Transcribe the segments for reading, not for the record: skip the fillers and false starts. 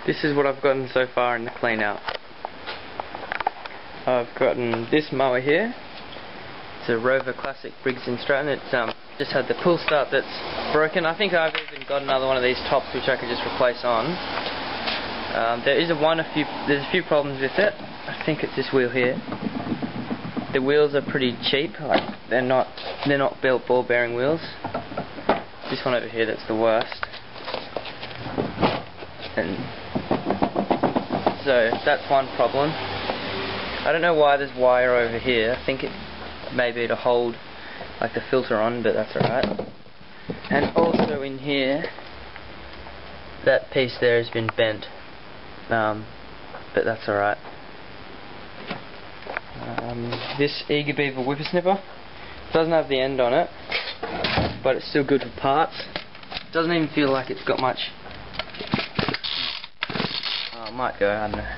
This is what I've gotten so far in the clean out. I've gotten this mower here. It's a Rover Classic Briggs & Stratton. It's just had the pull start that's broken. I think I've even got another one of these tops which I could just replace on. There's a few problems with it. I think it's this wheel here. The wheels are pretty cheap. Like they're not built ball bearing wheels. This one over here, that's the worst. And so that's one problem. I don't know why there's wire over here. I think it may be to hold like the filter on, but that's alright. And also in here, that piece there has been bent, but that's alright. This Eager Beaver whippersnipper doesn't have the end on it, but it's still good for parts. Doesn't even feel like it's got much. It might go, I don't know.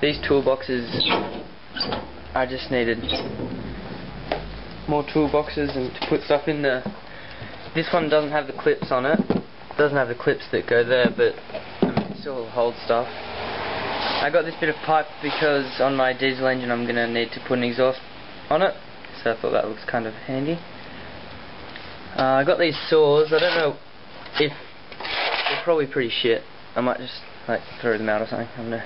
These toolboxes, I just needed more toolboxes and to put stuff in there. This one doesn't have the clips on it. It doesn't have the clips that go there, but it still holds stuff. I got this bit of pipe because on my diesel engine I'm going to need to put an exhaust on it, so I thought that looks kind of handy. I got these saws. I don't know if they're probably pretty shit. I might just like throw them out or something. I don't know.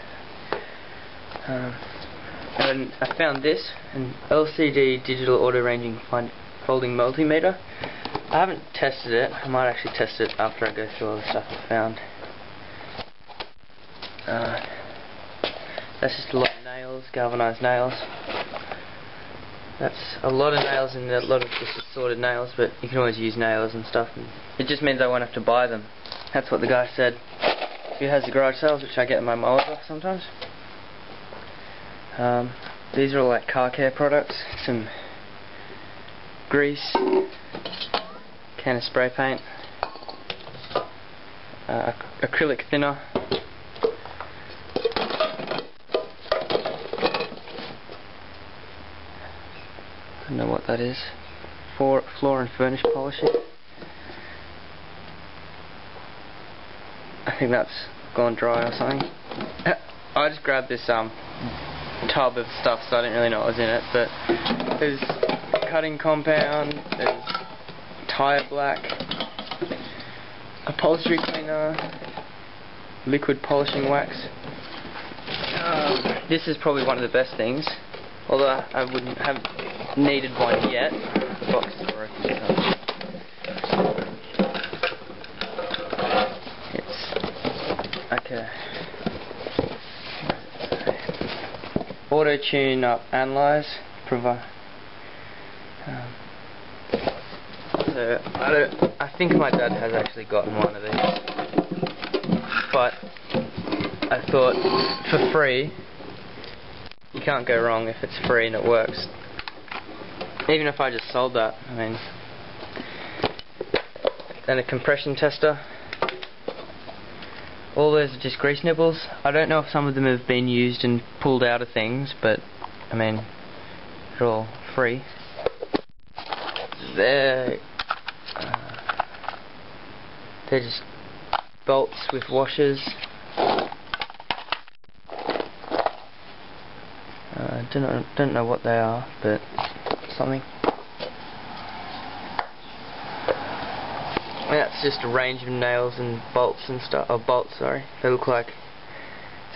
And I found this, an LCD digital auto ranging folding multimeter. I haven't tested it. I might actually test it after I go through all the stuff I found. That's just a lot of nails, galvanized nails. That's a lot of nails and a lot of just assorted nails, but you can always use nails and stuff. And it just means I won't have to buy them. That's what the guy said. He has the garage sales, which I get my mowers off sometimes. These are all like car care products. Some grease, can of spray paint, acrylic thinner, I don't know what that is. Floor and furnish polishing. I think that's gone dry or something. I just grabbed this tub of stuff, so I didn't really know what was in it, but there's cutting compound, there's tire black, upholstery cleaner, liquid polishing wax. This is probably one of the best things, although I wouldn't have needed one yet. The box is broken, so it's okay. Auto tune up analyze provide. So I think my dad has actually gotten one of these, but I thought for free, you can't go wrong if it's free and it works. Even if I just sold that, I mean. Then a compression tester. All those are just grease nibbles. I don't know if some of them have been used and pulled out of things, but I mean, they're all free. They're just bolts with washers. Don't know what they are, but something. That's just a range of nails and bolts and stuff. Oh, bolts, sorry. They look like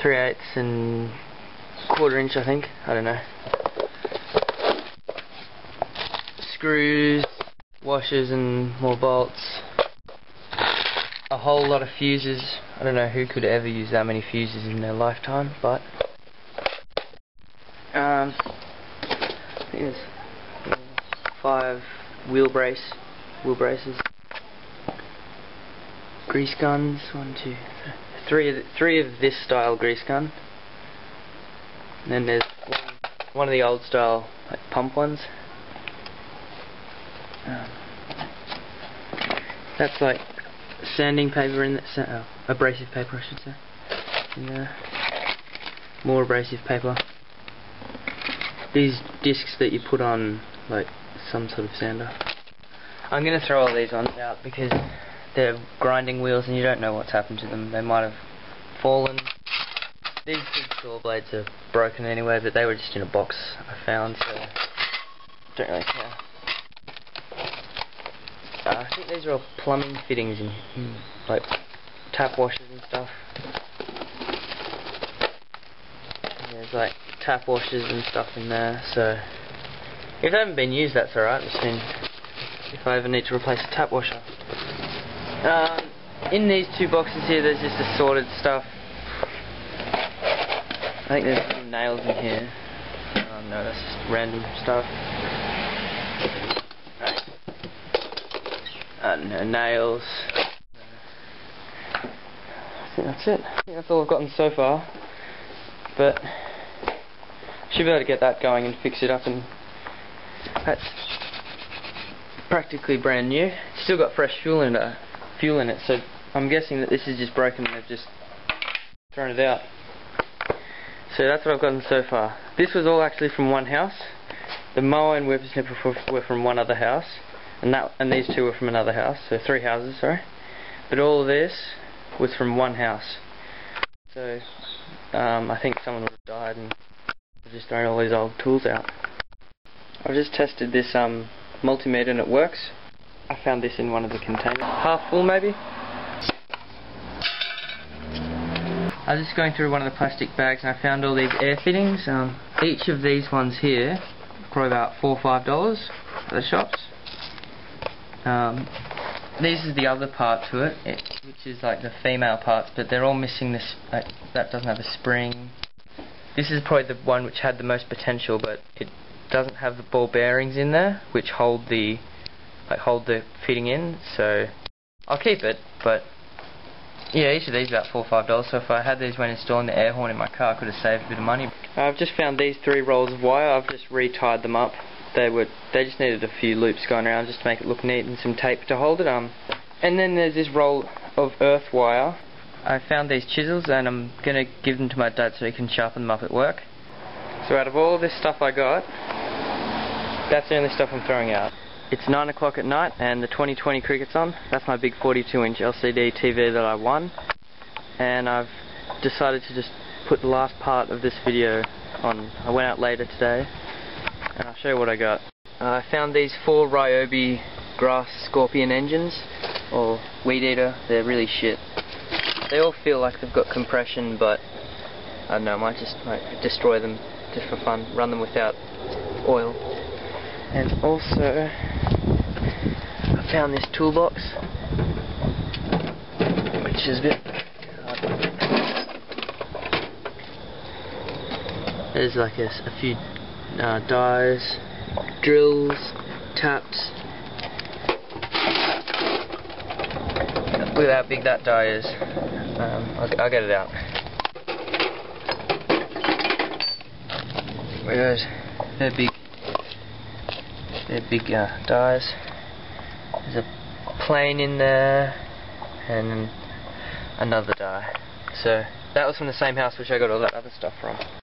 3/8 and 1/4 inch, I think. I don't know. Screws, washers, and more bolts. A whole lot of fuses. I don't know who could ever use that many fuses in their lifetime, but I think there's 5 wheel braces. Grease guns, 1, 2, 3 of this style grease gun. And then there's one of the old style like pump ones. That's like sanding paper in that, abrasive paper I should say. Yeah. More abrasive paper. These discs that you put on like some sort of sander. I'm gonna throw all these ones out because they're grinding wheels and you don't know what's happened to them. They might have fallen. These big saw blades are broken anyway, but they were just in a box I found, so don't really care. I think these are all plumbing fittings and like tap washers and stuff. There's like tap washers and stuff in there, so if they haven't been used, that's alright. Just mean if I ever need to replace a tap washer. In these two boxes here, there's just assorted stuff. I think there's some nails in here. No, that's just random stuff. No, nails. I think that's it. I think that's all I've gotten so far. But should be able to get that going and fix it up, and that's practically brand new. It's still got fresh fuel in it, so I'm guessing that this is just broken and they've just thrown it out. So that's what I've gotten so far. This was all actually from one house. The mower and whippersnipper were from one other house, and these two were from another house, so 3 houses, sorry. But all of this was from one house. So I think someone would have died and just thrown all these old tools out. I've just tested this multimeter and it works. I found this in one of the containers. Half full maybe? I was just going through one of the plastic bags and I found all these air fittings. Each of these ones here, probably about $4 or $5 at the shops. This is the other part to it, which is like the female parts, but they're all missing this. That doesn't have a spring. This is probably the one which had the most potential, but it doesn't have the ball bearings in there, which hold the fitting in. So I'll keep it, but yeah, each of these about $4 or $5. So if I had these when installing the air horn in my car, I could have saved a bit of money. I've just found these 3 rolls of wire. I've just re-tied them up. They just needed a few loops going around just to make it look neat, and some tape to hold it. And then there's this roll of earth wire. I found these chisels and I'm gonna give them to my dad so he can sharpen them up at work. So out of all this stuff I got, that's the only stuff I'm throwing out. It's 9 o'clock at night and the 2020 cricket's on. That's my big 42-inch LCD TV that I won. And I've decided to just put the last part of this video on. I went out later today and I'll show you what I got. I found these 4 Ryobi grass scorpion engines, or weed eater. They're really shit. They all feel like they've got compression, but I don't know, I might just destroy them just for fun, run them without oil. And also I found this toolbox, which is a bit hard. There's like a few dies, drills, taps. Look at how big that die is. I'll get it out. They're big. They're big dies. There's a plane in there and another die. So that was from the same house which I got all that other stuff from.